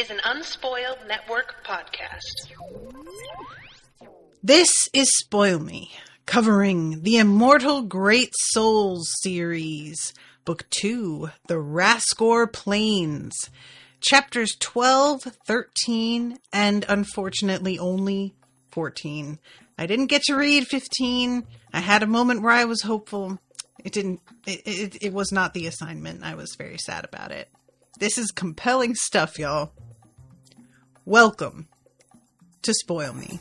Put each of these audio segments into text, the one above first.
is an Unspoiled Network podcast. This is Spoil Me, covering the Immortal Great Souls series, Book 2, The Rascor Plains, Chapters 12, 13, and unfortunately only 14. I didn't get to read 15. I had a moment where I was hopeful. It was not the assignment. I was very sad about it. This is compelling stuff, y'all. Welcome to Spoil Me.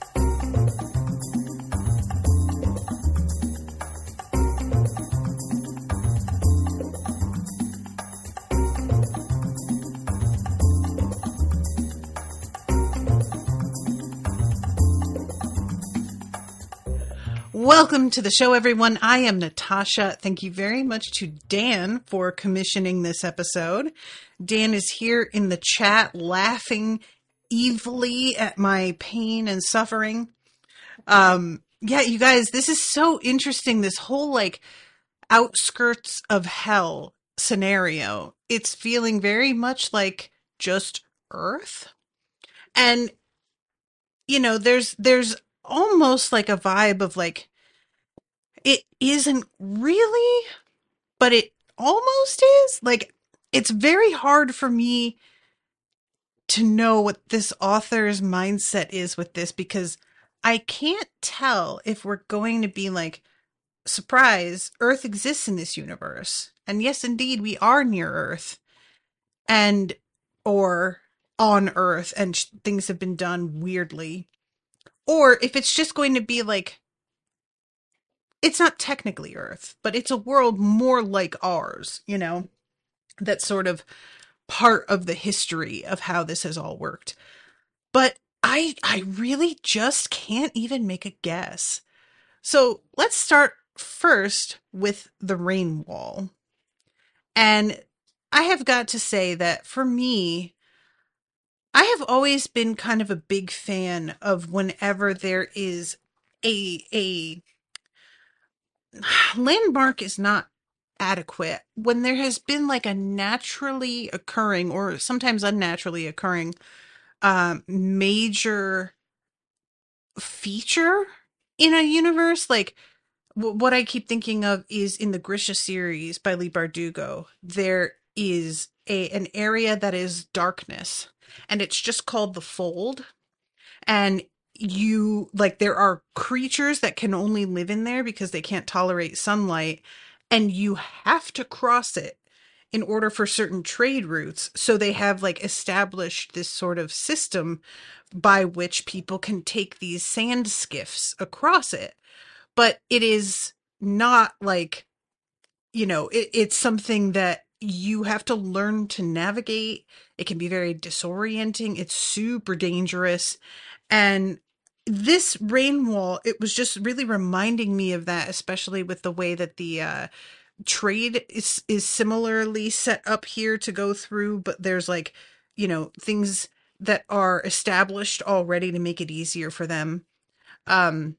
Welcome to the show, everyone. I am Natasha. Thank you very much to Dan for commissioning this episode. Dan is here in the chat laughing evilly at my pain and suffering. Yeah, you guys, this is so interesting. This whole outskirts of hell scenario. It's feeling very much like just Earth. And, you know, there's almost like a vibe of it isn't really, but it almost is. It's very hard for me to know what this author's mindset is with this, because I can't tell if we're going to be surprise, Earth exists in this universe. And yes, indeed, we are near Earth or on Earth, and things have been done weirdly. Or if it's just going to be it's not technically Earth, but it's a world more like ours, you know? That's sort of part of the history of how this has all worked. But I really just can't even make a guess. So let's start first with the rain wall. And I have got to say that for me, I have always been kind of a big fan of whenever there is a landmark is not adequate, when there has been a naturally occurring or sometimes unnaturally occurring major feature in a universe. What I keep thinking of is in the Grisha series by Leigh Bardugo, there is an area that is darkness, and it's just called the Fold. And there are creatures that can only live in there because they can't tolerate sunlight, and you have to cross it in order for certain trade routes. So they have established this sort of system by which people can take these sand skiffs across it. But it is not it's something that you have to learn to navigate. It can be very disorienting. It's super dangerous. And this rain wall, it was just really reminding me of that, especially with the way that the trade is similarly set up here to go through, but there's things that are established already to make it easier for them. And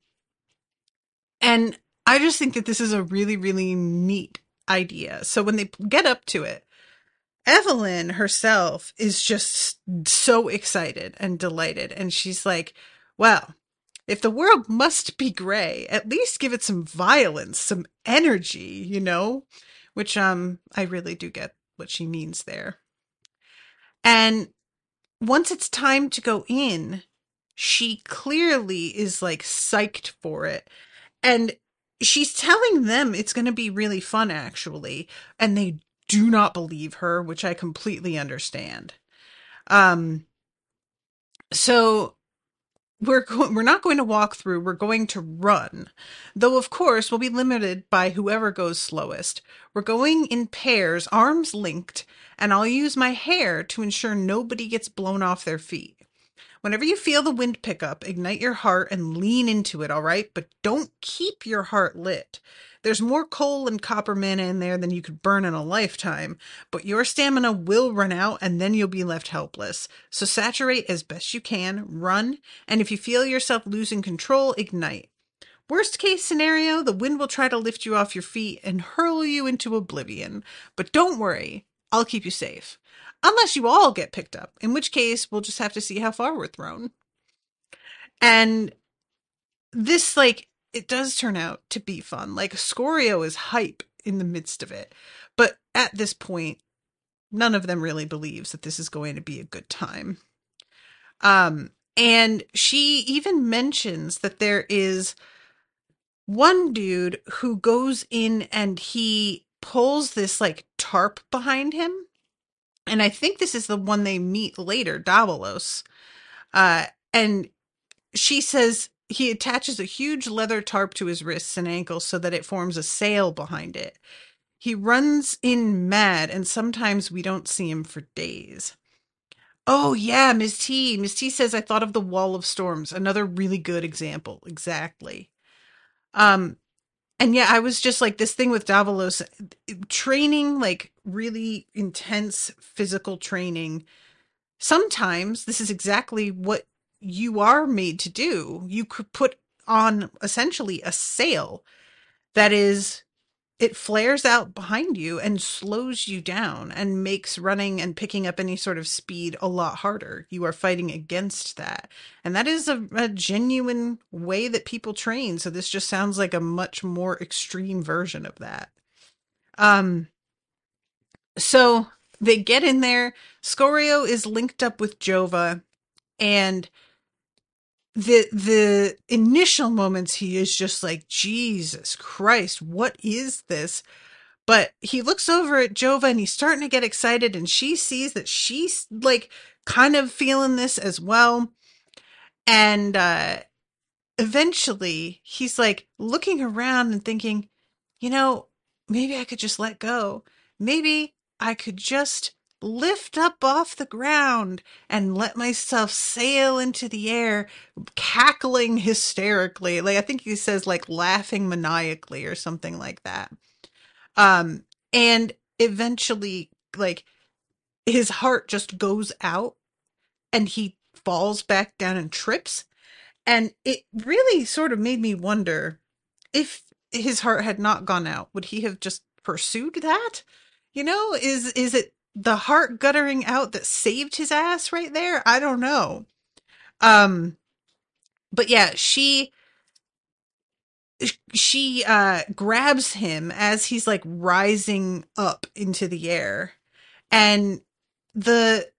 I just think that this is a really, really neat idea. So when they get up to it, Evelyn herself is just so excited and delighted. And she's like, well, if the world must be gray, at least give it some violence, some energy, which I really do get what she means there. And once it's time to go in, she clearly is psyched for it. And she's telling them it's going to be really fun, actually. And they do not believe her, which I completely understand. So we're not going to walk through, we're going to run. Though, of course, we'll be limited by whoever goes slowest. We're going in pairs, arms linked, and I'll use my hair to ensure nobody gets blown off their feet. Whenever you feel the wind pick up, ignite your heart and lean into it, all right? But don't keep your heart lit. There's more coal and copper mana in there than you could burn in a lifetime, but your stamina will run out and then you'll be left helpless. So saturate as best you can, run, and if you feel yourself losing control, ignite. Worst case scenario, the wind will try to lift you off your feet and hurl you into oblivion. But don't worry, I'll keep you safe. Unless you all get picked up, in which case we'll just have to see how far we're thrown. And this, like, it does turn out to be fun. Like, Scorio is hype in the midst of it. But at this point, none of them really believes that this is going to be a good time. And she even mentions that there is one dude who goes in and he pulls this like tarp behind him. And I think this is the one they meet later, Davelos. And she says he attaches a huge leather tarp to his wrists and ankles so that it forms a sail behind it. He runs in mad, and sometimes we don't see him for days. Oh, yeah, Ms. T. Ms. T says, I thought of the Wall of Storms. Another really good example. Exactly. And yeah, I was just like, this thing with Davelos, training, like really intense physical training. Sometimes this is exactly what you are made to do. You could put on essentially a sail that is, it flares out behind you and slows you down and makes running and picking up any sort of speed a lot harder. You are fighting against that. And that is a genuine way that people train. So this just sounds like a much more extreme version of that. So they get in there. Scorio is linked up with Jova, and the initial moments he is just like, Jesus Christ, what is this? But he looks over at Jova and he's starting to get excited, and she sees that she's like kind of feeling this as well. And eventually he's like looking around and thinking, you know, maybe I could just let go. Maybe I could just lift up off the ground and let myself sail into the air, cackling hysterically. Like, I think he says like laughing maniacally or something like that. And eventually, like, his heart just goes out and he falls back down and trips. And it really sort of made me wonder, if his heart had not gone out, would he have just pursued that? You know, is it the heart guttering out that saved his ass right there? I don't know. But yeah, she grabs him as he's like rising up into the air, and the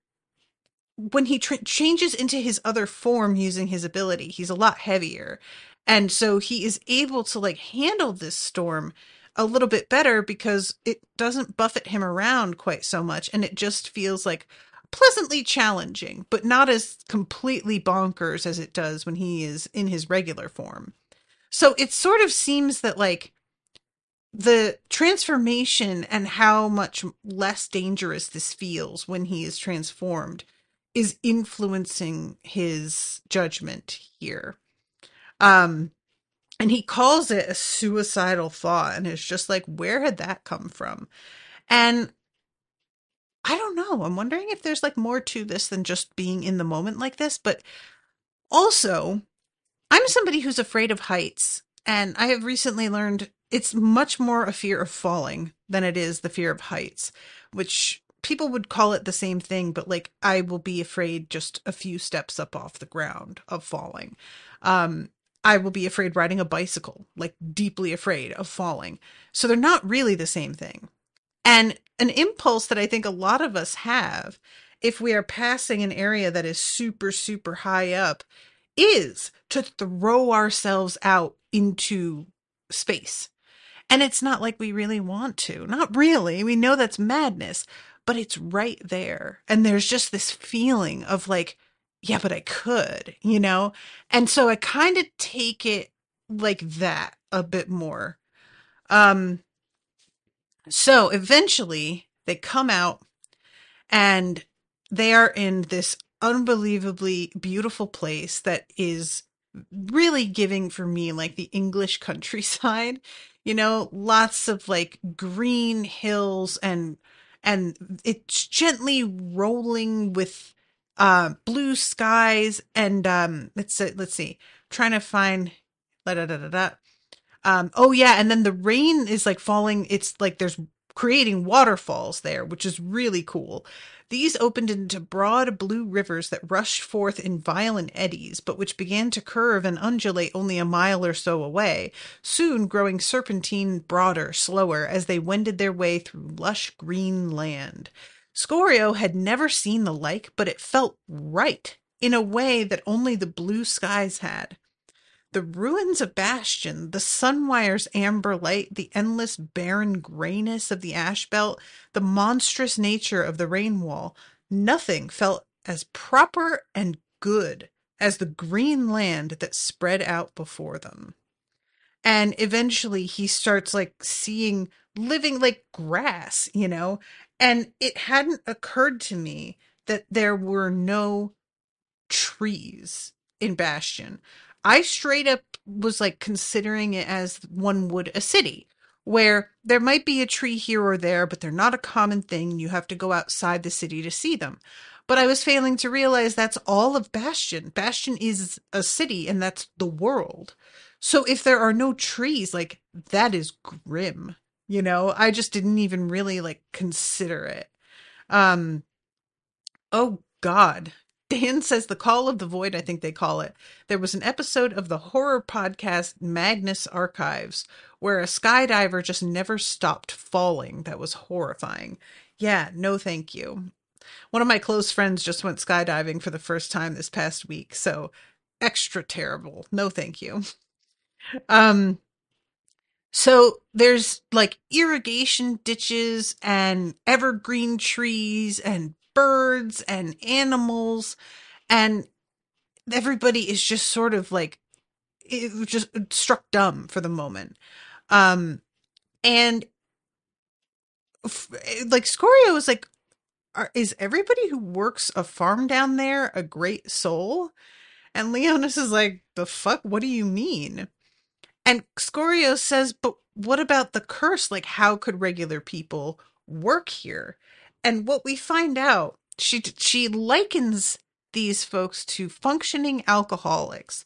when he changes into his other form using his ability, he's a lot heavier. And so he is able to like handle this storm a little bit better because it doesn't buffet him around quite so much. And it just feels like pleasantly challenging, but not as completely bonkers as it does when he is in his regular form. So it sort of seems that like the transformation and how much less dangerous this feels when he is transformed is influencing his judgment here. And he calls it a suicidal thought, and it's just like, where had that come from? And I don't know. I'm wondering if there's like more to this than just being in the moment like this, but also I'm somebody who's afraid of heights, and I have recently learned it's much more a fear of falling than it is the fear of heights, which people would call it the same thing, but like I will be afraid just a few steps up off the ground of falling. I will be afraid riding a bicycle, like deeply afraid of falling. So they're not really the same thing. And an impulse that I think a lot of us have if we are passing an area that is super, super high up is to throw ourselves out into space. And it's not like we really want to. Not really. We know that's madness, but it's right there. And there's just this feeling of like, yeah, but I could, you know? And so I kind of take it like that a bit more. So eventually they come out and they are in this unbelievably beautiful place that is really giving for me like the English countryside, you know, lots of like green hills, and it's gently rolling with blue skies, and let's see, trying to find oh yeah, and then the rain is like falling. It's like there's creating waterfalls there, which is really cool. These opened into broad blue rivers that rushed forth in violent eddies, but which began to curve and undulate only a mile or so away, soon growing serpentine broader, slower, as they wended their way through lush green land. Scorio had never seen the like, but it felt right, in a way that only the blue skies had. The ruins of Bastion, the sunwire's amber light, the endless barren grayness of the ash belt, the monstrous nature of the rain wall, nothing felt as proper and good as the green land that spread out before them. And eventually he starts like seeing living like grass, and it hadn't occurred to me that there were no trees in Bastion. I straight up was like considering it as one would a city, where there might be a tree here or there, but they're not a common thing. You have to go outside the city to see them. But I was failing to realize that's all of Bastion. Bastion is a city, and that's the world. So if there are no trees, like, that is grim. I just didn't even really like consider it. Um, oh God. Dan says the Call of the Void, I think they call it. There was an episode of the horror podcast Magnus Archives where a skydiver just never stopped falling. That was horrifying. Yeah, no thank you. One of my close friends just went skydiving for the first time this past week, so extra terrible. No thank you. So there's like irrigation ditches and evergreen trees and birds and animals, and everybody is just sort of like, it just struck dumb for the moment. And like Scorio was like, is everybody who works a farm down there a great soul? And Leonis is like, the fuck? What do you mean? And Scorio says, but what about the curse? Like, how could regular people work here? And what we find out, she likens these folks to functioning alcoholics.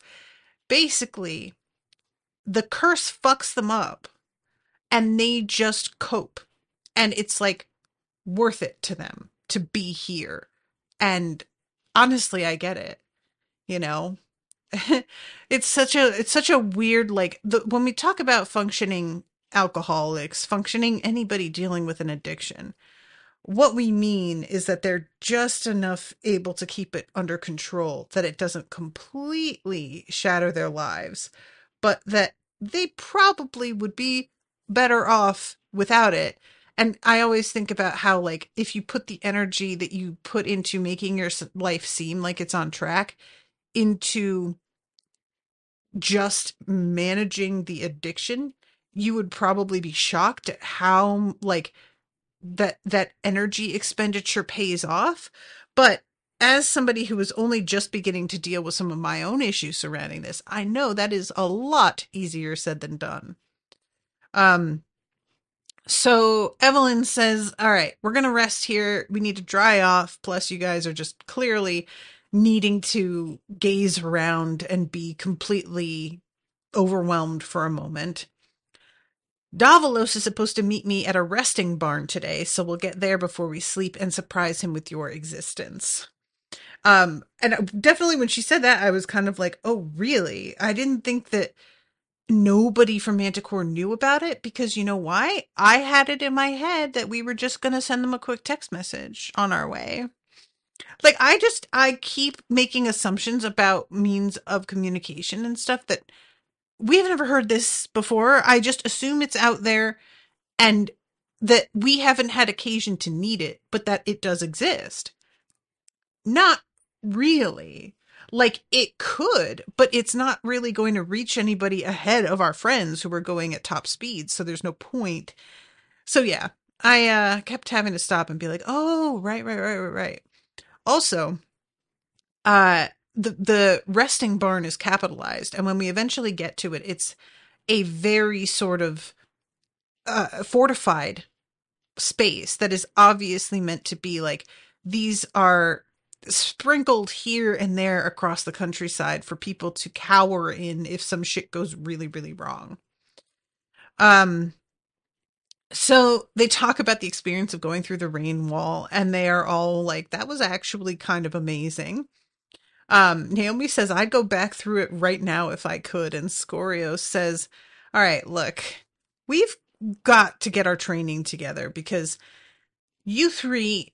Basically, the curse fucks them up and they just cope. And it's like worth it to them to be here. And honestly, I get it, you know? It's such a weird, like, when we talk about functioning alcoholics, functioning anybody dealing with an addiction, what we mean is that they're just enough able to keep it under control that it doesn't completely shatter their lives, but that they probably would be better off without it. And I always think about how, like, if you put the energy that you put into making your life seem like it's on track into just managing the addiction, you would probably be shocked at how, like, that energy expenditure pays off. But as somebody who is only just beginning to deal with some of my own issues surrounding this, I know that is a lot easier said than done. So Evelyn says, all right, we're going to rest here. We need to dry off. Plus you guys are just clearly needing to gaze around and be completely overwhelmed for a moment. Davelos is supposed to meet me at a resting barn today, so we'll get there before we sleep and surprise him with your existence. And definitely when she said that, I was kind of like, oh, really? I didn't think that nobody from Manticore knew about it, because you know why? I had it in my head that we were just going to send them a quick text message on our way. Like, I keep making assumptions about means of communication and stuff that we've never heard this before. I just assume it's out there and that we haven't had occasion to need it, but that it does exist. Not really. Like, it could, but it's not really going to reach anybody ahead of our friends who are going at top speed, so there's no point. So yeah, I kept having to stop and be like, oh, right. Also, the resting barn is capitalized, and when we eventually get to it, it's a very sort of fortified space that is obviously meant to be like, these are sprinkled here and there across the countryside for people to cower in if some shit goes really, really wrong. So they talk about the experience of going through the rain wall, and they are all like, that was actually kind of amazing. Naomi says, I'd go back through it right now if I could. And Scorio says, all right, look, we've got to get our training together because you three,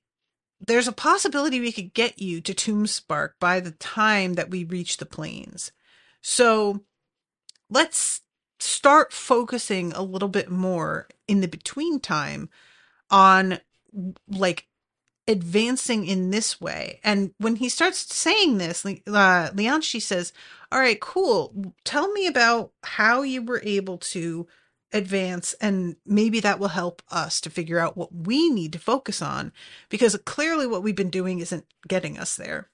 there's a possibility we could get you to Tombspark by the time that we reach the plains. So let's start focusing a little bit more in the between time on like advancing in this way. And when he starts saying this, Lianshi says, all right, cool. Tell me about how you were able to advance, and maybe that will help us to figure out what we need to focus on, because clearly what we've been doing isn't getting us there.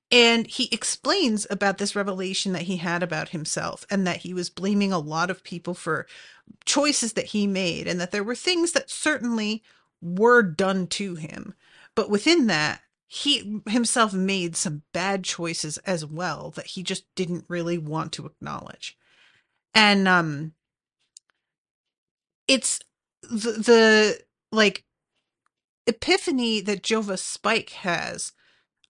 And he explains about this revelation that he had about himself, and that he was blaming a lot of people for choices that he made, and that there were things that certainly were done to him. But within that, he himself made some bad choices as well that he just didn't really want to acknowledge. And it's the like epiphany that Jova Spike has.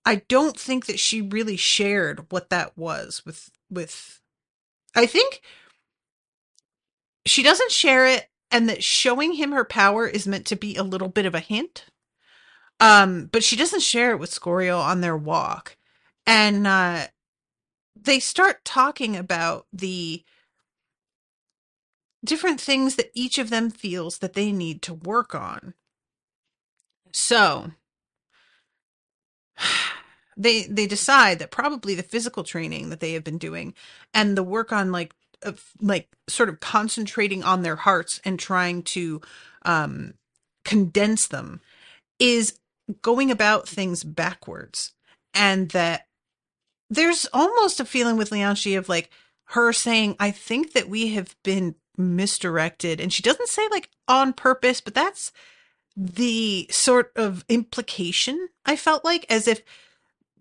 I don't think that she really shared what that was with I think she doesn't share it, and that showing him her power is meant to be a little bit of a hint. But she doesn't share it with Scorio on their walk. And they start talking about the different things that each of them feels that they need to work on. So they decide that probably the physical training that they have been doing, and the work on like sort of concentrating on their hearts and trying to condense them, is going about things backwards. And that there's almost a feeling with Lianshi of like her saying, I think that we have been misdirected. And she doesn't say like on purpose, but that's the sort of implication I felt like, as if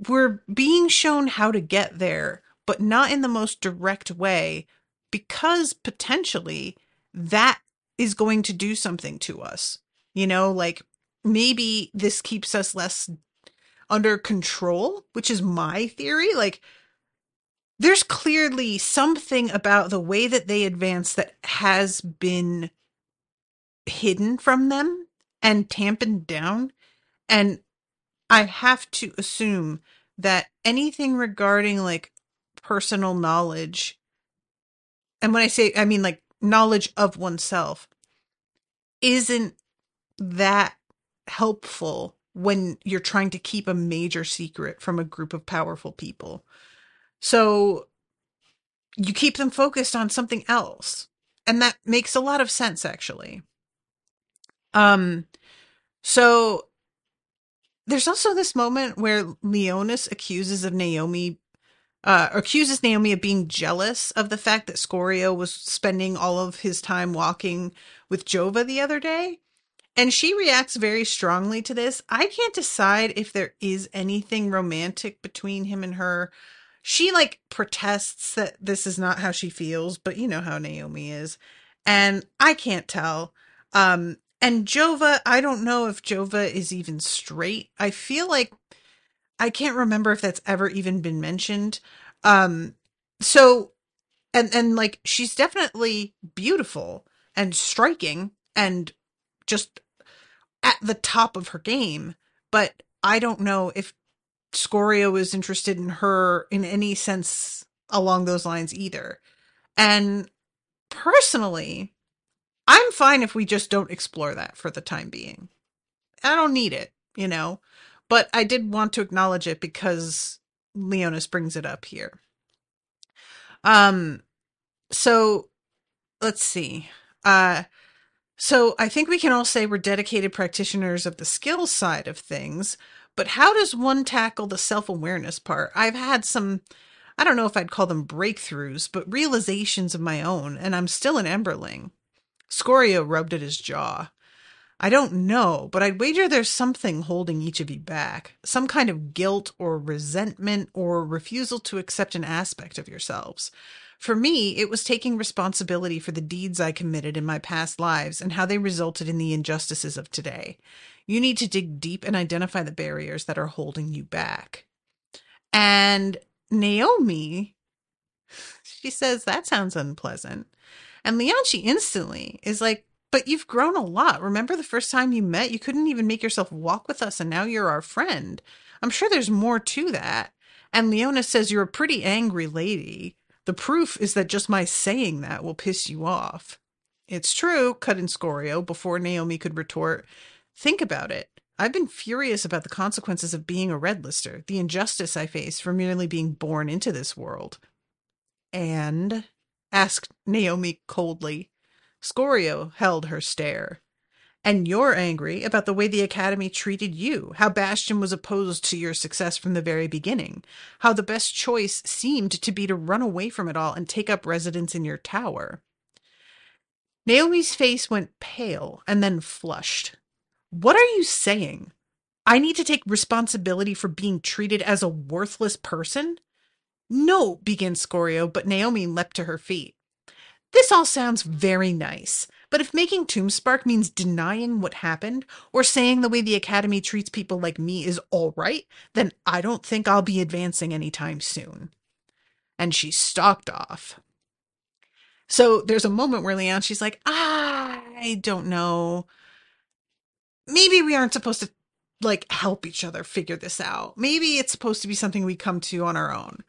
we're being shown how to get there, but not in the most direct way, because potentially that is going to do something to us. You know, like maybe this keeps us less under control, which is my theory. Like there's clearly something about the way that they advance that has been hidden from them and tampened down. And I have to assume that anything regarding like personal knowledge, and when I say, I mean like knowledge of oneself, isn't that helpful when you're trying to keep a major secret from a group of powerful people. So you keep them focused on something else. And that makes a lot of sense, actually. So there's also this moment where Leonis accuses Naomi of being jealous of the fact that Scorio was spending all of his time walking with Jova the other day. And she reacts very strongly to this. I can't decide if there is anything romantic between him and her. She like protests that this is not how she feels, but you know how Naomi is. And I can't tell. And Jova, I don't know if Jova is even straight. I feel like I can't remember if that's ever even been mentioned. So and like she's definitely beautiful and striking and just at the top of her game, but I don't know if Scorio is interested in her in any sense along those lines either. And personally, I'm fine if we just don't explore that for the time being. I don't need it, you know, but I did want to acknowledge it because Leonis brings it up here. So let's see. So I think we can all say we're dedicated practitioners of the skills side of things, but how does one tackle the self-awareness part? I've had some, I don't know if I'd call them breakthroughs, but realizations of my own, and I'm still an Emberling. Scorio rubbed at his jaw. I don't know, but I'd wager there's something holding each of you back. Some kind of guilt or resentment or refusal to accept an aspect of yourselves. For me, it was taking responsibility for the deeds I committed in my past lives and how they resulted in the injustices of today. You need to dig deep and identify the barriers that are holding you back. And Naomi, she says, that sounds unpleasant. And Leonchi instantly is like, but you've grown a lot. Remember the first time you met, you couldn't even make yourself walk with us, and now you're our friend. I'm sure there's more to that. And Leona says, you're a pretty angry lady. The proof is that just my saying that will piss you off. It's true, cut in Scorio before Naomi could retort. Think about it. I've been furious about the consequences of being a red lister, the injustice I face for merely being born into this world. And? Asked Naomi coldly. Scorio held her stare. And you're angry about the way the Academy treated you, how Bastion was opposed to your success from the very beginning, how the best choice seemed to be to run away from it all and take up residence in your tower. Naomi's face went pale and then flushed. What are you saying? I need to take responsibility for being treated as a worthless person? No, began Scorio, but Naomi leapt to her feet. This all sounds very nice, but if making Tombspark means denying what happened, or saying the way the Academy treats people like me is all right, then I don't think I'll be advancing anytime soon. And she stalked off. So there's a moment where she's like, I don't know. Maybe we aren't supposed to, help each other figure this out. Maybe it's supposed to be something we come to on our own.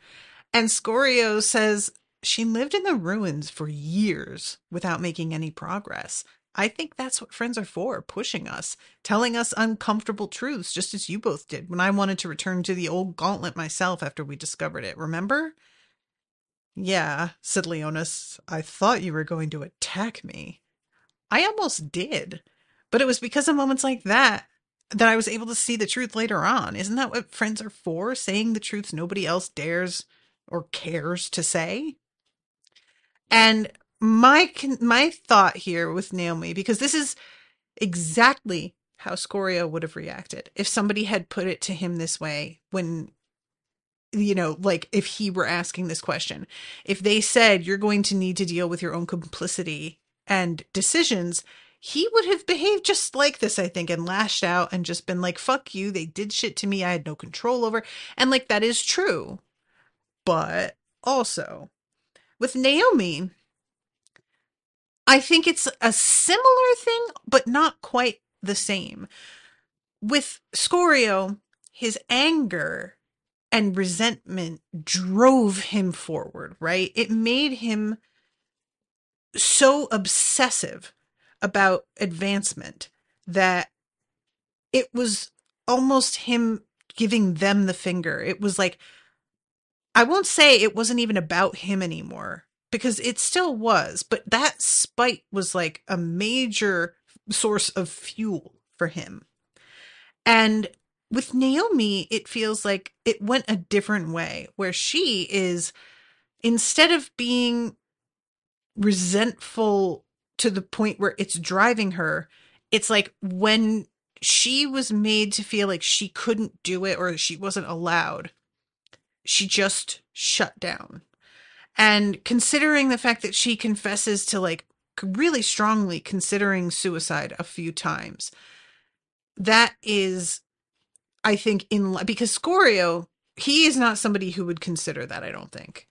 And Scorio says, she lived in the ruins for years without making any progress. I think that's what friends are for, pushing us, telling us uncomfortable truths, just as you both did when I wanted to return to the old gauntlet myself after we discovered it, remember? Yeah, said Leonis. I thought you were going to attack me. I almost did. But it was because of moments like that I was able to see the truth later on. Isn't that what friends are for? Saying the truths nobody else dares or cares to say? And my thought here with Naomi, because this is exactly how Scorio would have reacted if somebody had put it to him this way when, if he were asking this question. If they said, you're going to need to deal with your own complicity and decisions, he would have behaved just like this, I think, and lashed out and just been like, fuck you, they did shit to me I had no control over. And that is true. But also, with Naomi, I think it's a similar thing, but not quite the same. With Scorio, his anger and resentment drove him forward, right? It made him so obsessive about advancement that it was almost him giving them the finger. It was like, I won't say it wasn't even about him anymore, because it still was, but that spite was like a major source of fuel for him. And with Naomi, it feels like it went a different way, where she is, instead of being resentful to the point where it's driving her, it's like when she was made to feel like she couldn't do it or she wasn't allowed, she just shut down. And considering the fact that she confesses to really strongly considering suicide a few times, that is, I think, because Scorio, he is not somebody who would consider that, I don't think.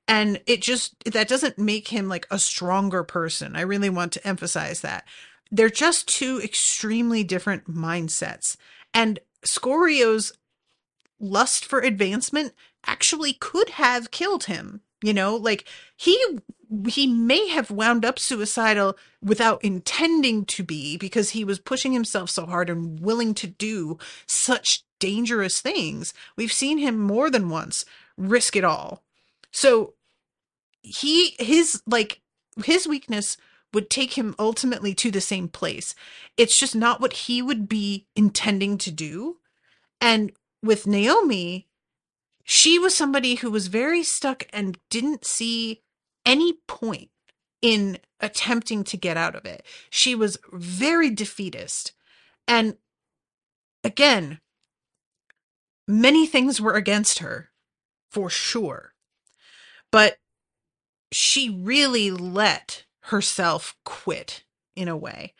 And that doesn't make him a stronger person. I really want to emphasize that. They're just two extremely different mindsets. And Scorio's lust for advancement actually could have killed him. He may have wound up suicidal without intending to be, because he was pushing himself so hard and willing to do such dangerous things. We've seen him more than once risk it all. So his weakness would take him ultimately to the same place. It's just not what he would be intending to do. And with Naomi, she was somebody who was very stuck and didn't see any point in attempting to get out of it. She was very defeatist. And again, many things were against her, for sure. But she really let herself quit in a way.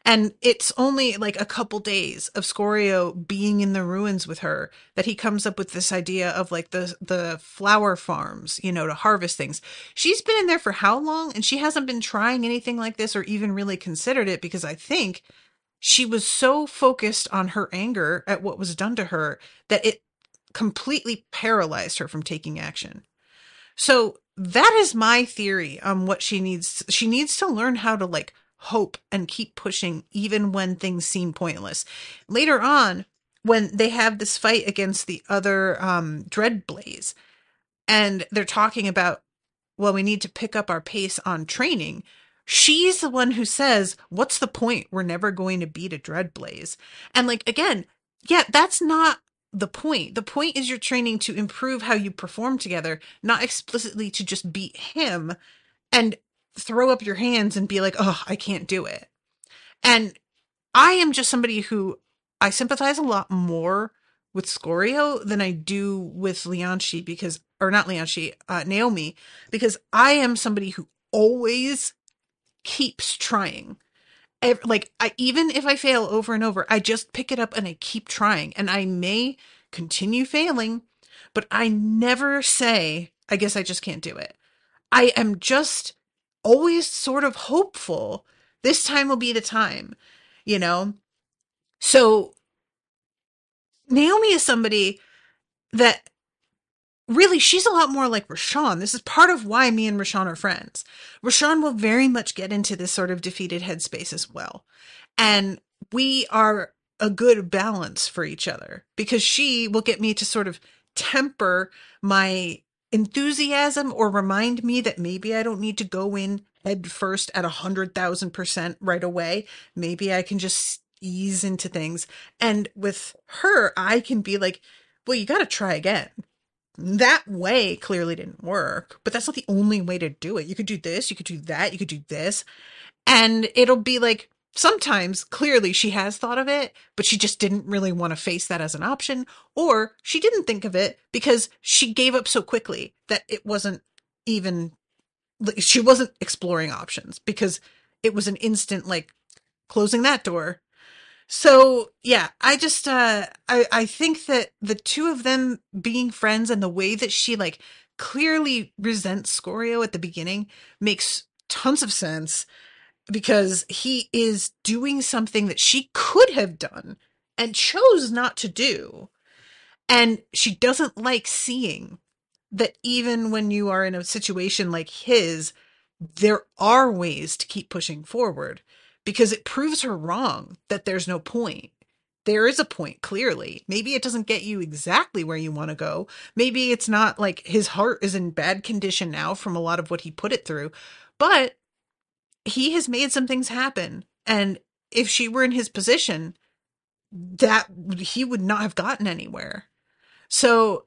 And it's only like a couple days of Scorio being in the ruins with her that he comes up with this idea of like the flower farms, you know, to harvest things. She's been in there for how long? And she hasn't been trying anything like this or even really considered it, because I think she was so focused on her anger at what was done to her that it completely paralyzed her from taking action. So that is my theory on what she needs. She needs to learn how to like hope and keep pushing even when things seem pointless. Later on, when they have this fight against the other Dreadblaze, and they're talking about, well, we need to pick up our pace on training. She's the one who says, what's the point? We're never going to beat a Dreadblaze. And like, again, yeah, that's not the point. The point is you're training to improve how you perform together, not explicitly to just beat him and throw up your hands and be like, oh, I can't do it. And I am just somebody who I sympathize a lot more with Scorio than I do with Lianshi, because, or not Lianshi, Naomi, because I am somebody who always keeps trying. Even if I fail over and over, I just pick it up and I keep trying, and I may continue failing, but I never say, I guess I just can't do it. I am just always sort of hopeful this time will be the time, you know? So Naomi is somebody that really, she's a lot more like Rashawn. This is part of why me and Rashawn are friends. Rashawn will very much get into this sort of defeated headspace as well. And we are a good balance for each other, because she will get me to sort of temper my enthusiasm or remind me that maybe I don't need to go in head first at 100,000% right away. Maybe I can just ease into things. And with her, I can be like, well, you got to try again. That way clearly didn't work, but that's not the only way to do it. You could do this, you could do that, you could do this. And it'll be like, sometimes clearly she has thought of it, but she just didn't really want to face that as an option. Or she didn't think of it because she gave up so quickly that it wasn't even, she wasn't exploring options, because it was an instant, like, closing that door. So yeah, I just, I think that the two of them being friends and the way that she like clearly resents Scorio at the beginning makes tons of sense, because he is doing something that she could have done and chose not to do. And she doesn't like seeing that even when you are in a situation like his, there are ways to keep pushing forward, because it proves her wrong that there's no point. There is a point, clearly. Maybe it doesn't get you exactly where you want to go. Maybe it's not like his heart is in bad condition now from a lot of what he put it through, but he has made some things happen. And if she were in his position, that he would not have gotten anywhere. So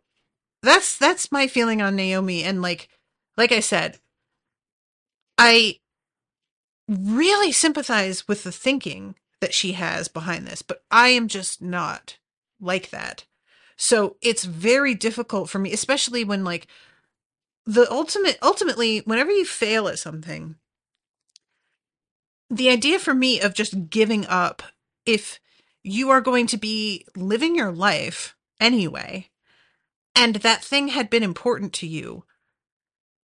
that's my feeling on Naomi. And like I said, I really sympathize with the thinking that she has behind this, but I am just not like that. So it's very difficult for me, especially when like ultimately, whenever you fail at something, the idea for me of just giving up, if you are going to be living your life anyway, and that thing had been important to you,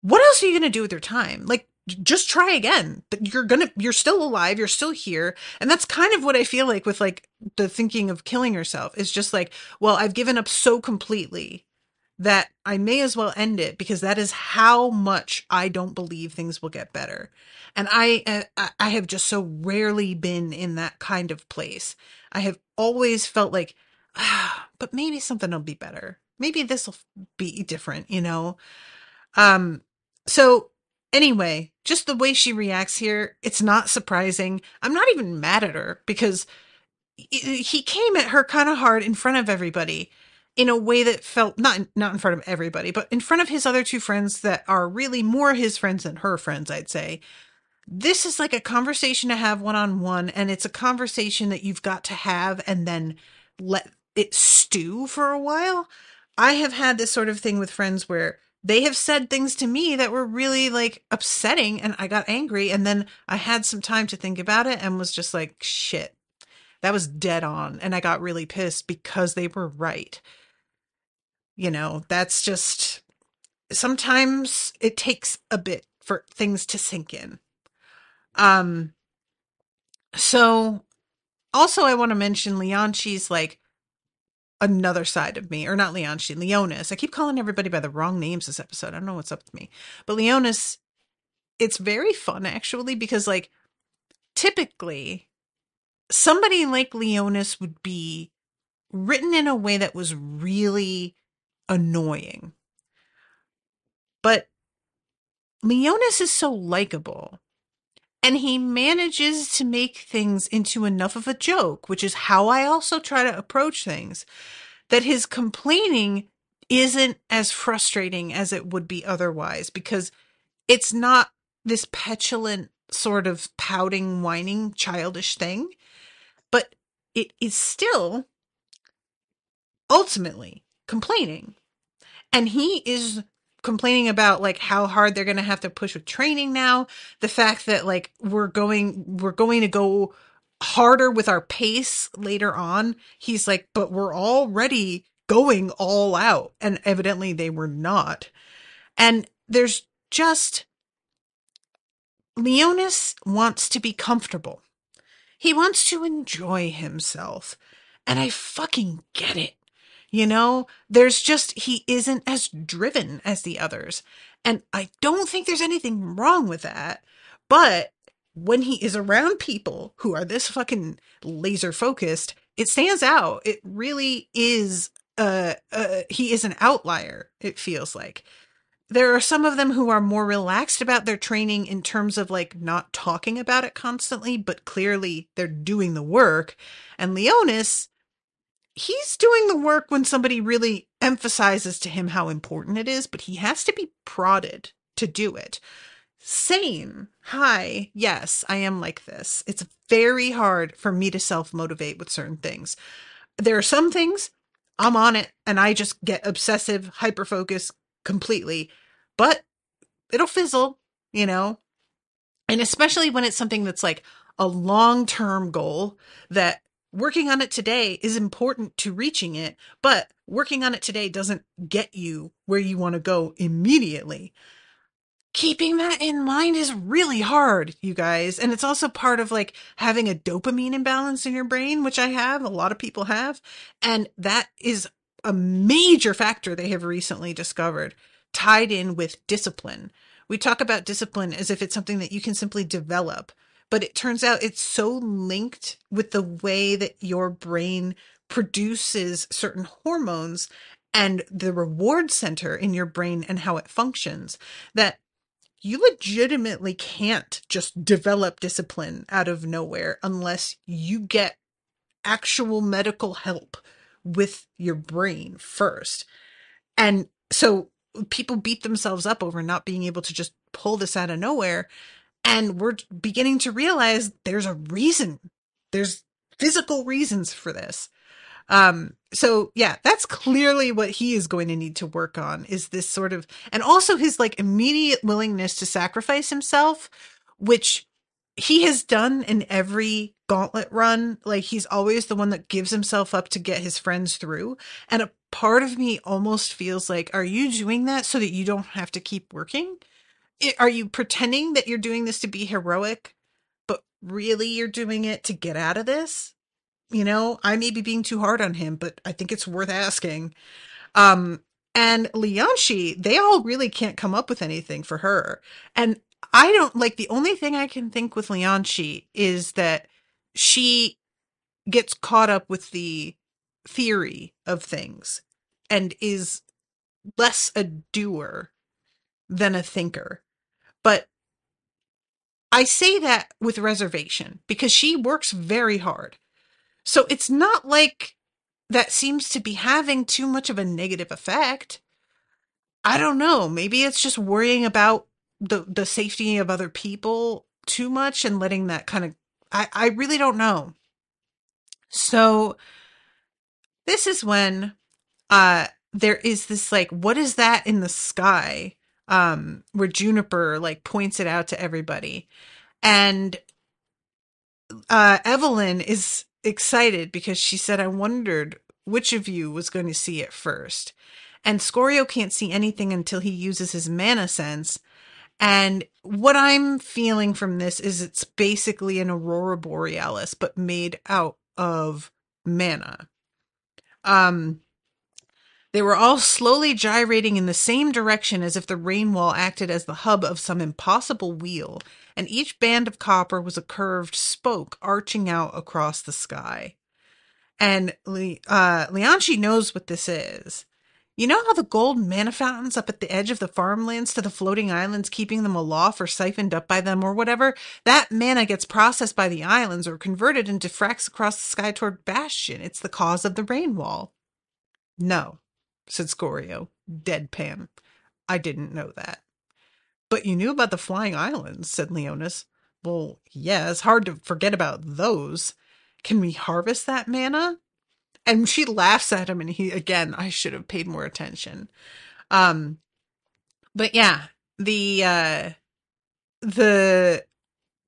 what else are you going to do with your time? Like, just try again. You're still alive. You're still here. And that's kind of what I feel like with like the thinking of killing yourself. Is just like, well, I've given up so completely that I may as well end it, because that is how much I don't believe things will get better. And I have just so rarely been in that kind of place. I have always felt like, but maybe something will be better. Maybe this will be different, you know? So anyway, just the way she reacts here, it's not surprising. I'm not even mad at her, because he came at her kind of hard in front of everybody in a way that felt not in front of everybody, but in front of his other two friends that are really more his friends than her friends, I'd say. This is like a conversation to have one-on-one, and it's a conversation that you've got to have and then let it stew for a while. I have had this sort of thing with friends where they have said things to me that were really like upsetting, and I got angry, and then I had some time to think about it and was just like, shit, that was dead on. And I got really pissed because they were right. That's just, sometimes it takes a bit for things to sink in. Um, so also I want to mention Leonchi's like another side of me, or not Leonchi, Leonis. I keep calling everybody by the wrong names this episode. I don't know what's up with me. But Leonis, it's very fun actually, because like typically somebody like Leonis would be written in a way that was really annoying. But Leonis is so likable, and he manages to make things into enough of a joke, which is how I also try to approach things, that his complaining isn't as frustrating as it would be otherwise, because it's not this petulant sort of pouting, whining, childish thing, but it is still ultimately complaining. And he is complaining about like how hard they're going to have to push with training now, the fact that like we're going to go harder with our pace later on. He's like, but we're already going all out, and evidently they were not. And there's just, Leonis wants to be comfortable. He wants to enjoy himself. And I fucking get it. There's just, he isn't as driven as the others. And I don't think there's anything wrong with that. But when he is around people who are this fucking laser focused, it stands out. It really is, he is an outlier, it feels like. There are some of them who are more relaxed about their training in terms of like not talking about it constantly, but clearly they're doing the work. And Leonis, he's doing the work when somebody really emphasizes to him how important it is, but he has to be prodded to do it. Same. Hi. Yes, I am like this. It's very hard for me to self-motivate with certain things. There are some things I'm on it and I just get obsessive, hyper-focused completely, but it'll fizzle, you know? And especially when it's something that's like a long-term goal, that working on it today is important to reaching it, but working on it today doesn't get you where you want to go immediately. Keeping that in mind is really hard, you guys. And it's also part of like having a dopamine imbalance in your brain, which I have, a lot of people have. And that is a major factor they have recently discovered, tied in with discipline. We talk about discipline as if it's something that you can simply develop, but it turns out it's so linked with the way that your brain produces certain hormones and the reward center in your brain and how it functions, that you legitimately can't just develop discipline out of nowhere unless you get actual medical help with your brain first. And so people beat themselves up over not being able to just pull this out of nowhere. And we're beginning to realize there's a reason. There's physical reasons for this. So yeah, that's clearly what he is going to need to work on, is this sort of, and also his like immediate willingness to sacrifice himself, which he has done in every gauntlet run. Like he's always the one that gives himself up to get his friends through. And a part of me almost feels like, are you doing that so that you don't have to keep working? Are you pretending that you're doing this to be heroic, but really you're doing it to get out of this? I may be being too hard on him, but I think it's worth asking. And Leonshi, they all really can't come up with anything for her. And I don't like, the only thing I can think with Leonshi is that she gets caught up with the theory of things and is less a doer than a thinker. But I say that with reservation because she works very hard. So it's not like that seems to be having too much of a negative effect. I don't know. Maybe it's just worrying about the safety of other people too much and letting that kind of, I really don't know. So this is when there is this like, what is that in the sky? Where Juniper like points it out to everybody. And Evelyn is excited because she said, I wondered which of you was going to see it first. And Scorio can't see anything until he uses his mana sense. And what I'm feeling from this is it's basically an Aurora Borealis, but made out of mana. They were all slowly gyrating in the same direction as if the rain wall acted as the hub of some impossible wheel, and each band of copper was a curved spoke arching out across the sky. And Lianchi knows what this is. You know how the gold mana fountains up at the edge of the farmlands to the floating islands, keeping them aloft or siphoned up by them or whatever? That mana gets processed by the islands or converted into fracks across the sky toward Bastion. It's the cause of the rain wall. No, said Scorio, deadpan. I didn't know that. But you knew about the flying islands, said Leonis. Well, yeah, it's hard to forget about those. Can we harvest that mana? And she laughs at him, and he, again, I should have paid more attention. But yeah, the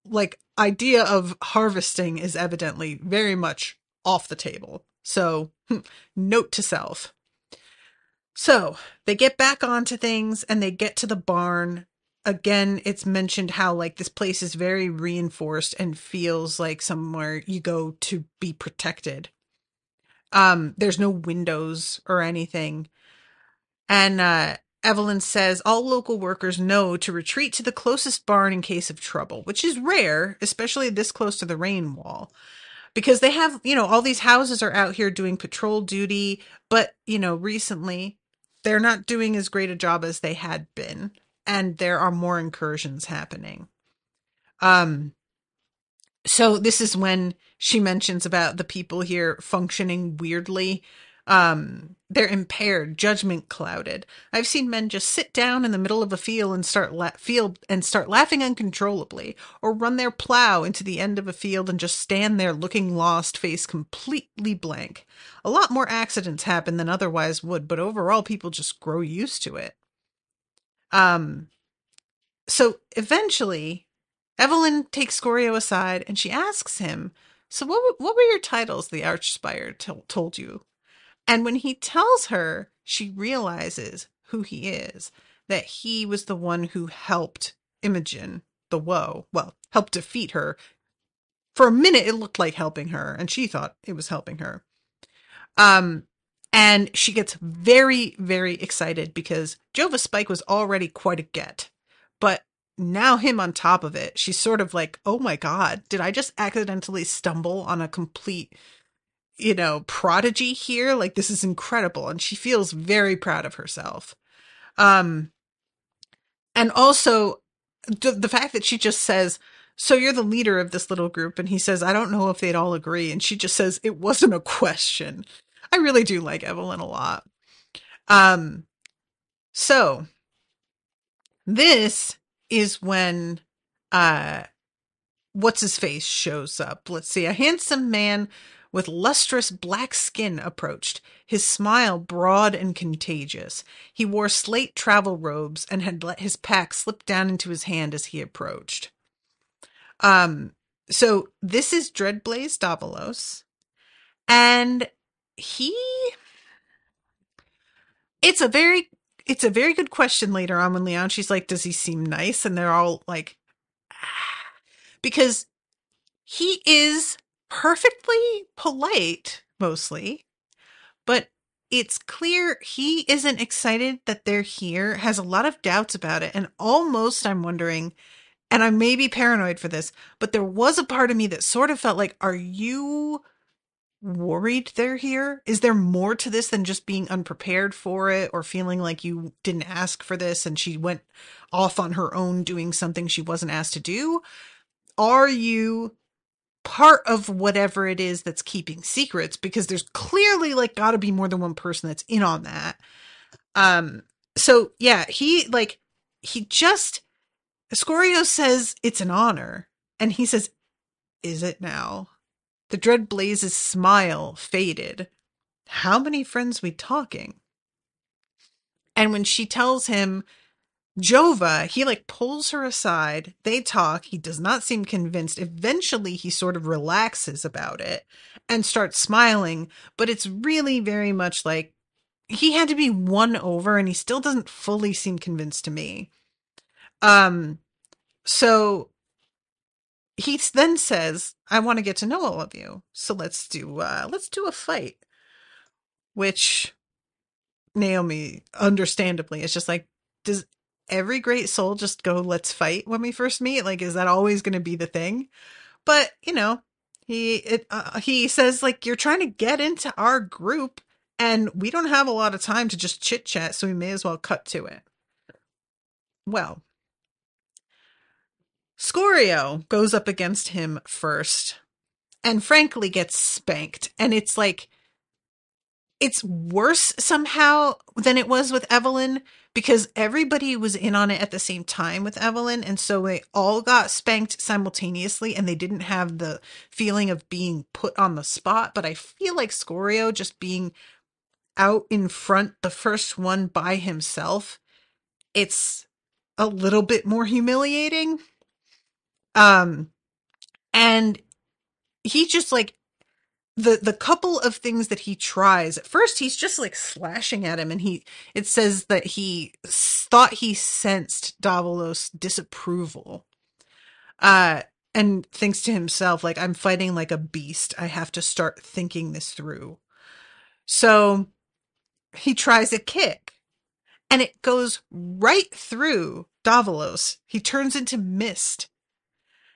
like idea of harvesting is evidently very much off the table. So note to self. So they get back onto things and they get to the barn. Again, it's mentioned how like this place is very reinforced and feels like somewhere you go to be protected. There's no windows or anything. And Evelyn says all local workers know to retreat to the closest barn in case of trouble, which is rare, especially this close to the rain wall. Because they have, all these houses are out here doing patrol duty, but, recently they're not doing as great a job as they had been. And there are more incursions happening. So this is when she mentions about the people here functioning weirdly. They're impaired, judgment clouded. I've seen men just sit down in the middle of a field and start laughing uncontrollably, or run their plow into the end of a field and just stand there looking lost, face completely blank. A lot more accidents happen than otherwise would, but overall people just grow used to it. So eventually, Evelyn takes Scorio aside and she asks him, so what were your titles the Archspire told you? And when he tells her, she realizes who he is, that he was the one who helped Imogen, the Woe, helped defeat her. For a minute, it looked like helping her, and she thought it was helping her. And she gets very, very excited because Jova Spike was already quite a get. But now him on top of it, she's sort of like, oh my God, did I just accidentally stumble on a complete prodigy here? Like, this is incredible. And she feels very proud of herself. And also the fact that she just says, so you're the leader of this little group. And he says, I don't know if they'd all agree. And she just says, it wasn't a question. I really do like Evelyn a lot. So this is when, what's his face shows up. Let's see. A handsome man with lustrous black skin approached, his smile broad and contagious. He wore slate travel robes and had let his pack slip down into his hand as he approached. So this is Dreadblaze Davelos, and it's a very good question later on when Leanchi's like, does he seem nice? And they're all like, because he is perfectly polite, mostly, but it's clear he isn't excited that they're here, has a lot of doubts about it, and almost I'm wondering, and I may be paranoid for this, but there was a part of me that sort of felt like, are you worried they're here? Is there more to this than just being unprepared for it or feeling like you didn't ask for this and she went off on her own doing something she wasn't asked to do? Are you part of whatever it is that's keeping secrets? Because there's clearly like got to be more than one person that's in on that. So yeah, Scorio says it's an honor. And he says, "Is it now?" The Dread Blaze's smile faded. "How many friends we talking?" And when she tells him Jova, he like pulls her aside. They talk. He does not seem convinced. Eventually, he sort of relaxes about it and starts smiling, but it's really very much like he had to be won over, and he still doesn't fully seem convinced to me. So he then says, "I want to get to know all of you. So let's do a fight." Which Naomi, understandably, is just like, does every great soul just go, "Let's fight" when we first meet? Like, is that always going to be the thing? But he says, like, "You're trying to get into our group, and we don't have a lot of time to just chit chat, so we may as well cut to it." Well, Scorio goes up against him first, and frankly gets spanked, and it's like, it's worse somehow than it was with Evelyn, because everybody was in on it at the same time with Evelyn, and so they all got spanked simultaneously, and they didn't have the feeling of being put on the spot. But I feel like Scorio just being out in front, the first one by himself, it's a little bit more humiliating. And he just like, the couple of things that he tries, at first he's just like slashing at him, and it says that he thought he sensed Davelos' disapproval, and thinks to himself, like, "I'm fighting like a beast. I have to start thinking this through." So he tries a kick, and it goes right through Davelos. He turns into mist.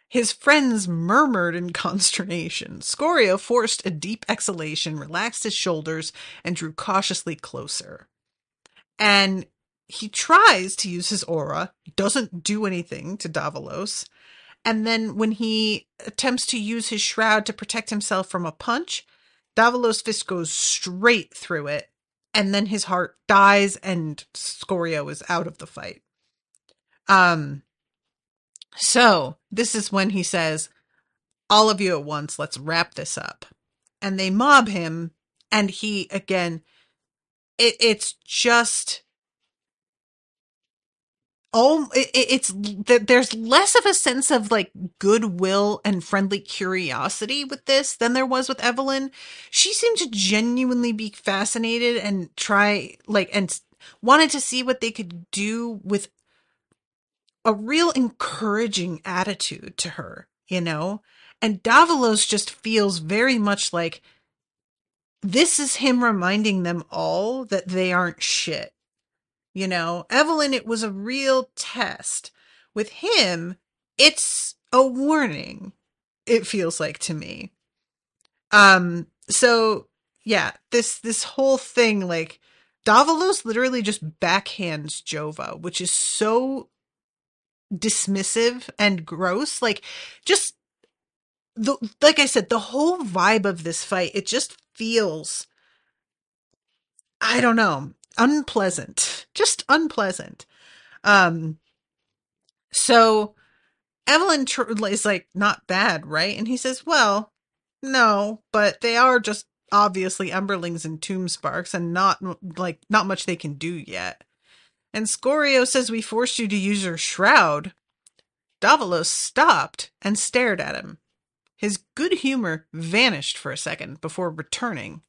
His friends murmured in consternation. Scorio forced a deep exhalation, relaxed his shoulders, and drew cautiously closer. And he tries to use his aura, doesn't do anything to Davelos. And then when he attempts to use his shroud to protect himself from a punch, Davelos' fist goes straight through it. And then his heart dies, and Scorio is out of the fight. So this is when he says, "All of you at once, let's wrap this up." And they mob him, and he, again, it's just, there's less of a sense of like goodwill and friendly curiosity with this than there was with Evelyn. She seemed to genuinely be fascinated and try, like, and wanted to see what they could do with a real encouraging attitude to her, you know? And Davelos just feels very much like this is him reminding them all that they aren't shit. You know, Evelyn, it was a real test. With him, it's a warning, it feels like to me. So yeah, this whole thing, like, Davelos literally just backhands Jova, which is so dismissive and gross. Like, just like I said, the whole vibe of this fight, it just feels, I don't know, unpleasant. Just unpleasant. Um, so Evelyn is like, "Not bad, right?" And he says, "Well, no, but they are just obviously Emberlings and Tomb Sparks, and not much they can do yet." And Scorio says, "We forced you to use your shroud." Davelos stopped and stared at him. His good humor vanished for a second before returning.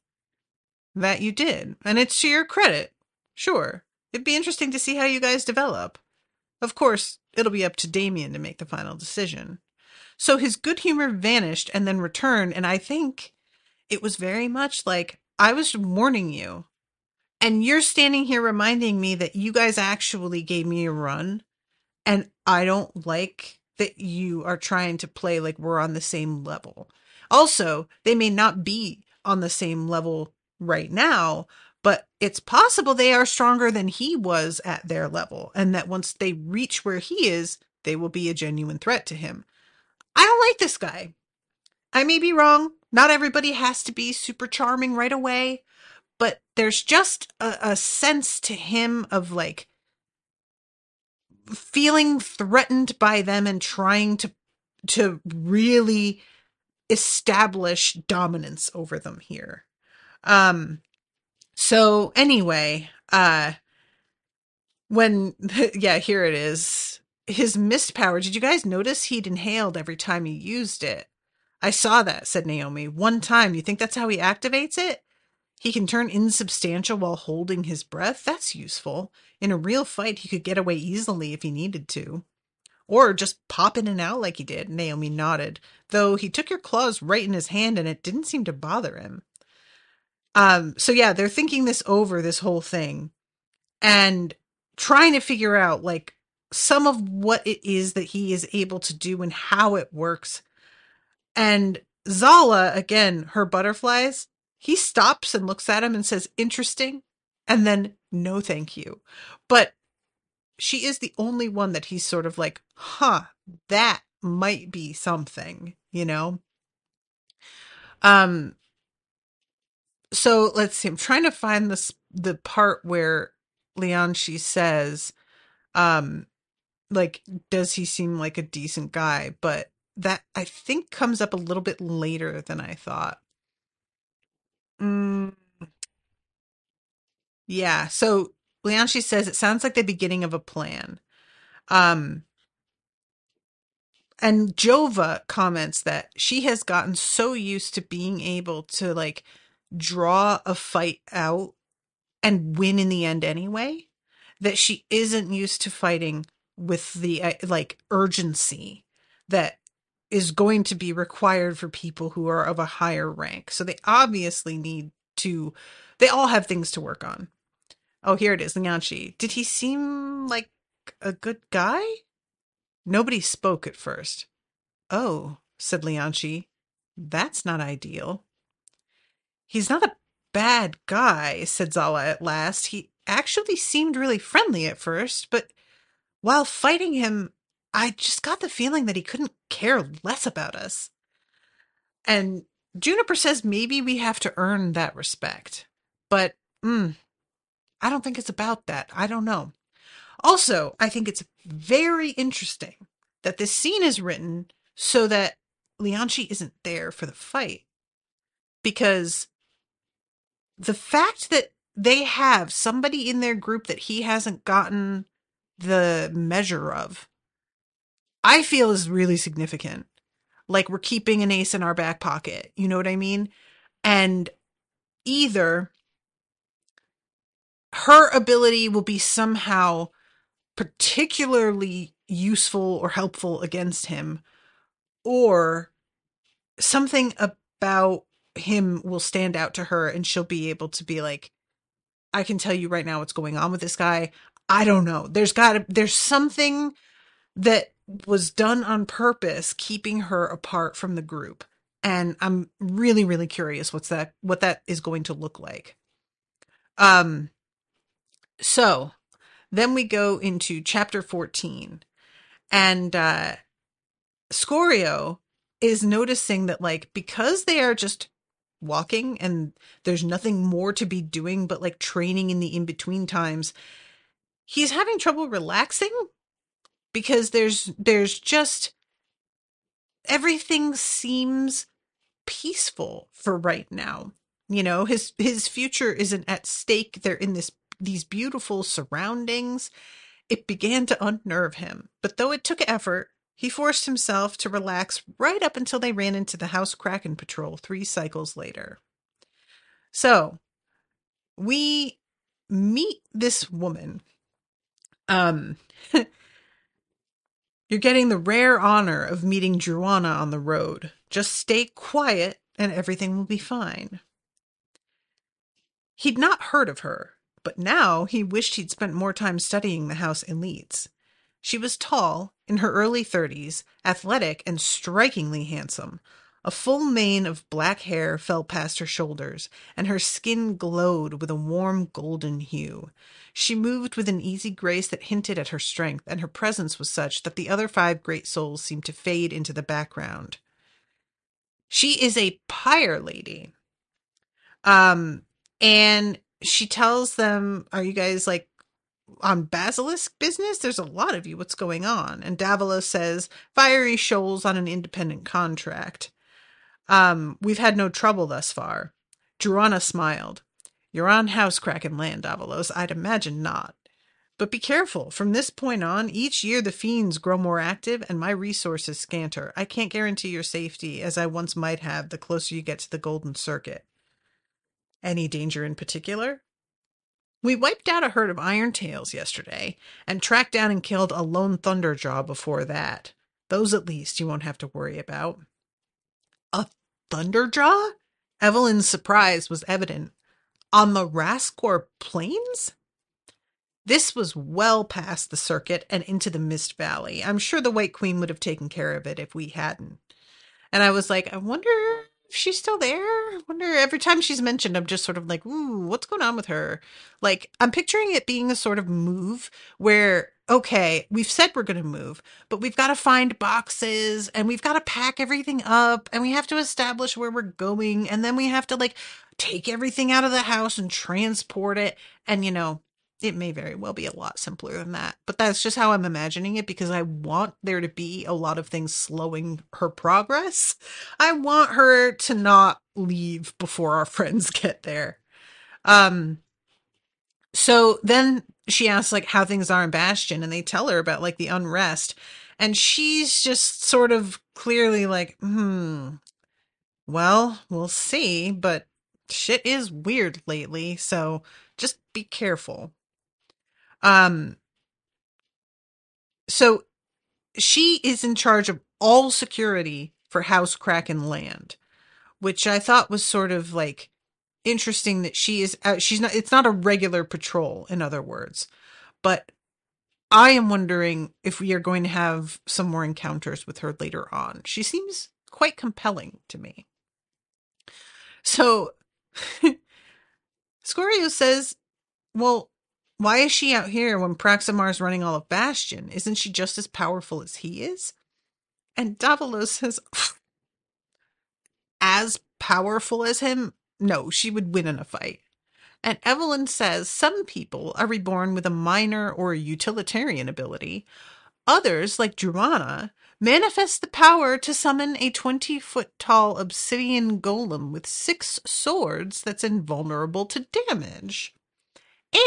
"That you did, and it's to your credit. Sure, it'd be interesting to see how you guys develop. Of course, it'll be up to Damien to make the final decision." So his good humor vanished and then returned, and I think it was very much like, "I was warning you, and you're standing here reminding me that you guys actually gave me a run, and I don't like that you are trying to play like we're on the same level." Also, they may not be on the same level right now, but it's possible they are stronger than he was at their level, and that once they reach where he is, they will be a genuine threat to him. I don't like this guy. I may be wrong. Not everybody has to be super charming right away, but there's just a sense to him of like feeling threatened by them and trying to to really establish dominance over them here. So anyway, when, yeah, here it is. His mist power. Did you guys notice he'd inhaled every time he used it? I saw that, said Naomi. One time. You think that's how he activates it? He can turn insubstantial while holding his breath? That's useful. In a real fight, he could get away easily if he needed to. Or just pop in and out like he did. Naomi nodded. Though he took your claws right in his hand and it didn't seem to bother him. So yeah, they're thinking this over, this whole thing. And trying to figure out like some of what it is that he is able to do and how it works. And Zala, again, her butterflies, he stops and looks at him and says, interesting. And then, no, thank you. But she is the only one that he's sort of like, huh, that might be something, you know? So let's see. I'm trying to find the part where Lianchi says, like, does he seem like a decent guy? But that I think comes up a little bit later than I thought. Mm, yeah. So Lianchi says it sounds like the beginning of a plan. Um, and Jova comments that she has gotten so used to being able to like draw a fight out and win in the end anyway, that she isn't used to fighting with the like urgency that is going to be required for people who are of a higher rank. So they obviously need to, they all have things to work on. Oh, here it is, Lianchi. Did he seem like a good guy? Nobody spoke at first. Oh, said Lianchi, that's not ideal. He's not a bad guy, said Zala at last. He actually seemed really friendly at first, but while fighting him, I just got the feeling that he couldn't care less about us. And Juniper says maybe we have to earn that respect. But I don't think it's about that. I don't know. Also, I think it's very interesting that this scene is written so that Lianchi isn't there for the fight. Because the fact that they have somebody in their group that he hasn't gotten the measure of, I feel is really significant. Like we're keeping an ace in our back pocket. You know what I mean? And either her ability will be somehow particularly useful or helpful against him, or something about him will stand out to her and she'll be able to be like, I can tell you right now what's going on with this guy. I don't know. There's something that was done on purpose, keeping her apart from the group. And I'm really, really curious what that is going to look like. So then we go into chapter 14, and Scorio is noticing that, like, because they are just walking and there's nothing more to be doing but like training in the in-between times, he's having trouble relaxing because there's just everything seems peaceful for right now. You know, his future isn't at stake. They're in these beautiful surroundings. It began to unnerve him, but though it took effort, he forced himself to relax right up until they ran into the House Kraken Patrol 3 cycles later. So, we meet this woman. You're getting the rare honor of meeting Juana on the road. Just stay quiet and everything will be fine. He'd not heard of her, but now he wished he'd spent more time studying the house elites. She was tall, in her early 30s, athletic, and strikingly handsome. A full mane of black hair fell past her shoulders, and her skin glowed with a warm golden hue. She moved with an easy grace that hinted at her strength, and her presence was such that the other 5 great souls seemed to fade into the background. She is a pyre lady. And she tells them, are you guys like on Basilisk business? There's a lot of you. What's going on? And Davelos says, fiery shoals on an independent contract. We've had no trouble thus far. Joanna smiled. You're on housecracking land, Davelos. I'd imagine not. But be careful. From this point on, each year the fiends grow more active and my resources scanter. I can't guarantee your safety, as I once might have, the closer you get to the Golden Circuit. Any danger in particular? We wiped out a herd of irontails yesterday, and tracked down and killed a lone thunderjaw before that. Those at least you won't have to worry about. A thunderjaw? Evelyn's surprise was evident. On the Rascor plains? This was well past the circuit and into the Mist Valley. I'm sure the White Queen would have taken care of it if we hadn't. And I was like, I wonder if she's still there. I wonder, every time she's mentioned, I'm just sort of like, ooh, what's going on with her? Like, I'm picturing it being a sort of move where, okay, we've said we're going to move, but we've got to find boxes and we've got to pack everything up and we have to establish where we're going. And then we have to like take everything out of the house and transport it. And, you know, it may very well be a lot simpler than that, but that's just how I'm imagining it because I want there to be a lot of things slowing her progress. I want her to not leave before our friends get there. So then she asks like how things are in Bastion and they tell her about like the unrest and she's just sort of clearly like, well, we'll see, but shit is weird lately, so just be careful. So she is in charge of all security for House Kraken land, which I thought was sort of like interesting that she's not, it's not a regular patrol, in other words, but I am wondering if we are going to have some more encounters with her later on. She seems quite compelling to me. So Scorio says, well, why is she out here when Praximar's running all of Bastion? Isn't she just as powerful as he is? And Davelos says, as powerful as him? No, she would win in a fight. And Evelyn says some people are reborn with a minor or utilitarian ability. Others, like Joanna, manifest the power to summon a 20-foot-tall obsidian golem with 6 swords that's invulnerable to damage.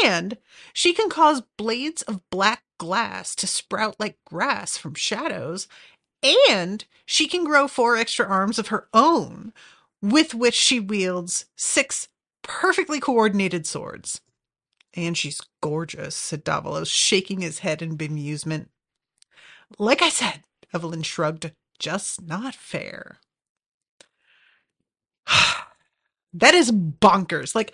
And she can cause blades of black glass to sprout like grass from shadows. And she can grow 4 extra arms of her own, with which she wields 6 perfectly coordinated swords. And she's gorgeous, said Davelos, shaking his head in bemusement. Like I said, Evelyn shrugged, just not fair. That is bonkers. Like,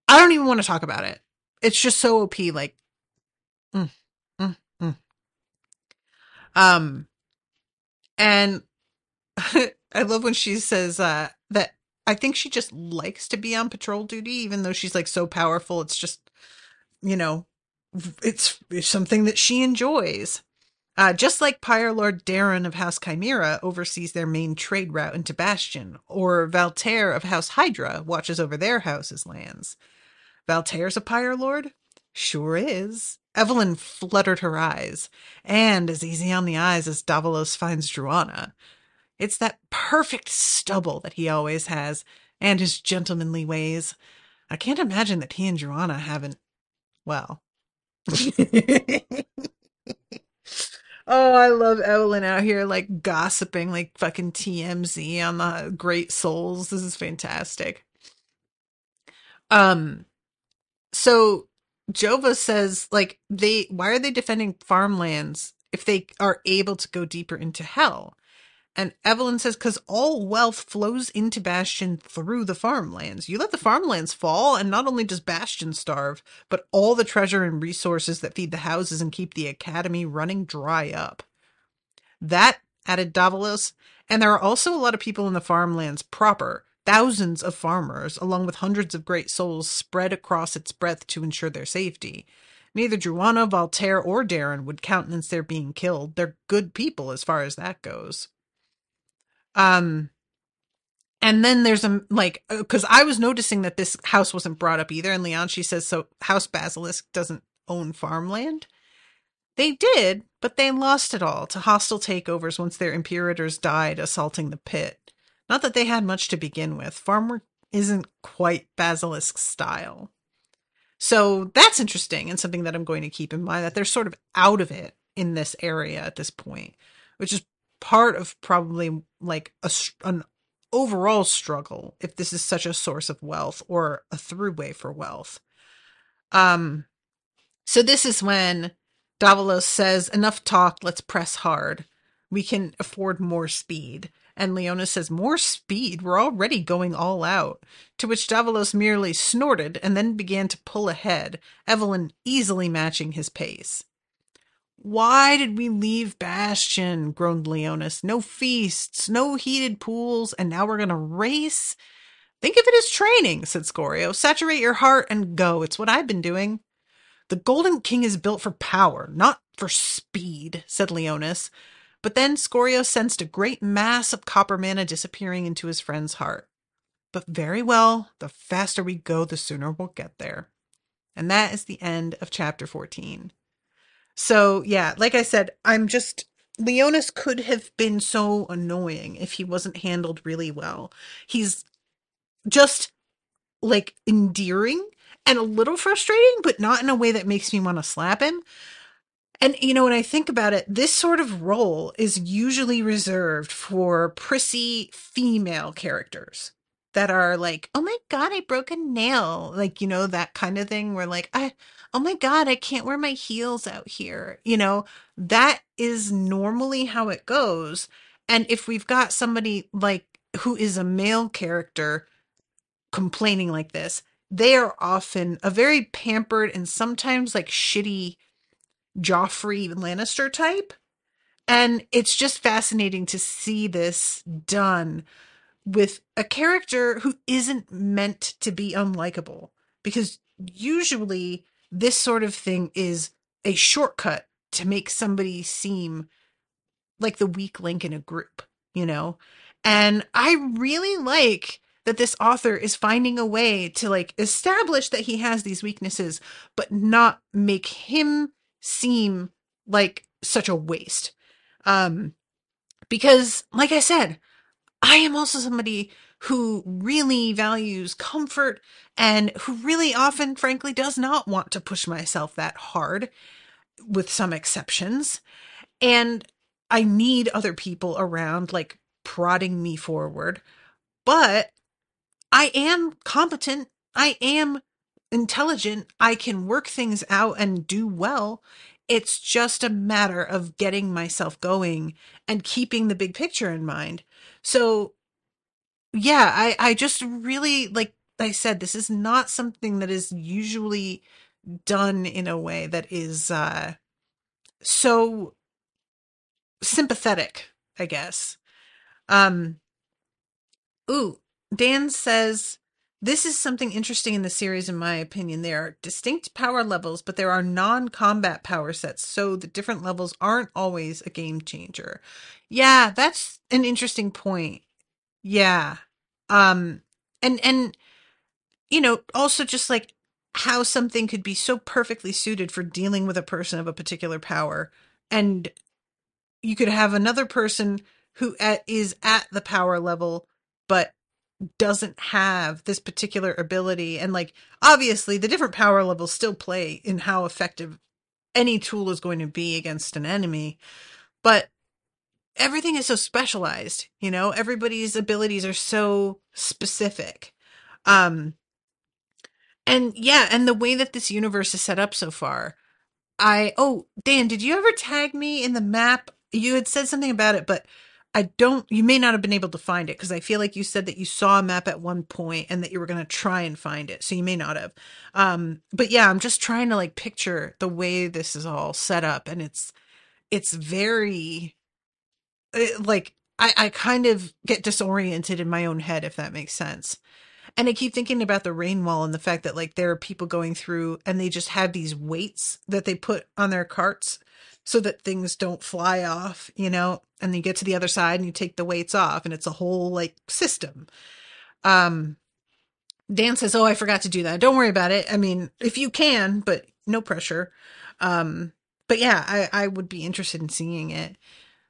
I don't even want to talk about it. It's just so OP, like, mm, mm, mm. And I love when she says that I think she just likes to be on patrol duty, even though she's like so powerful. It's just, you know, it's something that she enjoys. Just like Pyre Lord Darren of House Chimera oversees their main trade route into Bastion, or Valtaire of House Hydra watches over their house's lands. Valtaire's a Pyre Lord? Sure is. Evelyn fluttered her eyes, and as easy on the eyes as Davelos finds Joanna. It's that perfect stubble that he always has, and his gentlemanly ways. I can't imagine that he and Joanna haven't, well. Oh, I love Evelyn out here, like, gossiping like fucking TMZ on the great souls. This is fantastic. So Jova says, like, why are they defending farmlands if they are able to go deeper into hell? And Evelyn says, because all wealth flows into Bastion through the farmlands. You let the farmlands fall, and not only does Bastion starve, but all the treasure and resources that feed the houses and keep the academy running dry up. That, added Davelos, and there are also a lot of people in the farmlands proper, thousands of farmers, along with hundreds of great souls spread across its breadth to ensure their safety. Neither Joanna, Voltaire, or Darren would countenance their being killed. They're good people as far as that goes. And then there's because I was noticing that this house wasn't brought up either. And Leonchi says, so House Basilisk doesn't own farmland. They did, but they lost it all to hostile takeovers once their imperators died assaulting the pit. Not that they had much to begin with. Farm work isn't quite Basilisk style. So that's interesting and something that I'm going to keep in mind, that they're sort of out of it in this area at this point, which is part of probably like an overall struggle if this is such a source of wealth or a throughway for wealth. So this is when Davelos says, enough talk, let's press hard. We can afford more speed. And Leona says, more speed? We're already going all out. To which Davelos merely snorted and then began to pull ahead, Evelyn easily matching his pace. Why did we leave Bastion? Groaned Leonis. No feasts, no heated pools, and now we're going to race? Think of it as training, said Scorio. Saturate your heart and go. It's what I've been doing. The Golden King is built for power, not for speed, said Leonis. But then Scorio sensed a great mass of copper mana disappearing into his friend's heart. But very well, the faster we go, the sooner we'll get there. And that is the end of chapter 14. So, yeah, like I said, Leonis could have been so annoying if he wasn't handled really well. He's just, like, endearing and a little frustrating, but not in a way that makes me want to slap him. And, when I think about it, this sort of role is usually reserved for prissy female characters that are like, oh my God, I broke a nail. Like, that kind of thing where like, oh my God, I can't wear my heels out here. That is normally how it goes. And if we've got somebody like who is a male character complaining like this, they are often a very pampered and sometimes like shitty Joffrey Lannister type. And it's just fascinating to see this done with a character who isn't meant to be unlikable. Because usually this sort of thing is a shortcut to make somebody seem like the weak link in a group, And I really like that this author is finding a way to like establish that he has these weaknesses, but not make him seem like such a waste. Because like I said, I am also somebody who really values comfort and who really often, frankly, does not want to push myself that hard, with some exceptions. And I need other people around, like, prodding me forward. But I am competent. I am intelligent. I can work things out and do well. It's just a matter of getting myself going and keeping the big picture in mind. So, yeah, I just really, like I said, this is not something that is usually done in a way that is so sympathetic, I guess. Ooh, Dan says, this is something interesting in the series, in my opinion. There are distinct power levels, but there are non-combat power sets, so the different levels aren't always a game changer. Yeah, that's an interesting point. Yeah. And also just like how something could be so perfectly suited for dealing with a person of a particular power, and you could have another person who is at the power level, but doesn't have this particular ability. And like, obviously the different power levels still play in how effective any tool is going to be against an enemy. But everything is so specialized, everybody's abilities are so specific. And yeah, and the way that this universe is set up so far, Dan, did you ever tag me in the map? You had said something about it, but you may not have been able to find it because I feel like you said that you saw a map at one point and that you were going to try and find it. So you may not have. But yeah, I'm just trying to like picture the way this is all set up, and it's very like, I kind of get disoriented in my own head, if that makes sense. And I keep thinking about the rain wall and the fact that like there are people going through and they just have these weights that they put on their carts so that things don't fly off, you know, and you get to the other side and you take the weights off, and it's a whole like system. Dan says, "Oh, I forgot to do that. Don't worry about it. I mean, if you can, but no pressure." But yeah, I would be interested in seeing it.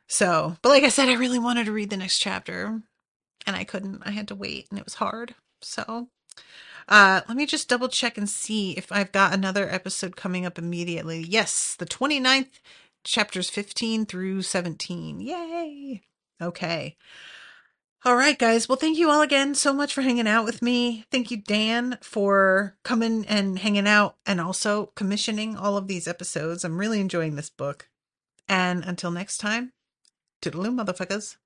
So, but like I said, I really wanted to read the next chapter and I couldn't. I had to wait and it was hard. So, let me just double check and see if I've got another episode coming up immediately. Yes, the 29th, chapters 15 through 17. Yay! Okay. All right, guys. Well, thank you all again so much for hanging out with me. Thank you, Dan, for coming and hanging out and also commissioning all of these episodes. I'm really enjoying this book. And until next time, toodaloo, motherfuckers.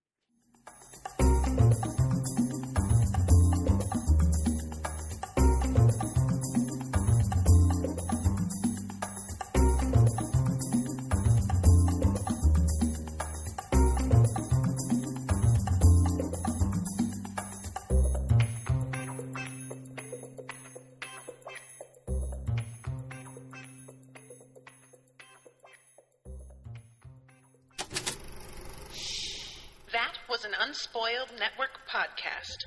That was an Unspoiled Network podcast.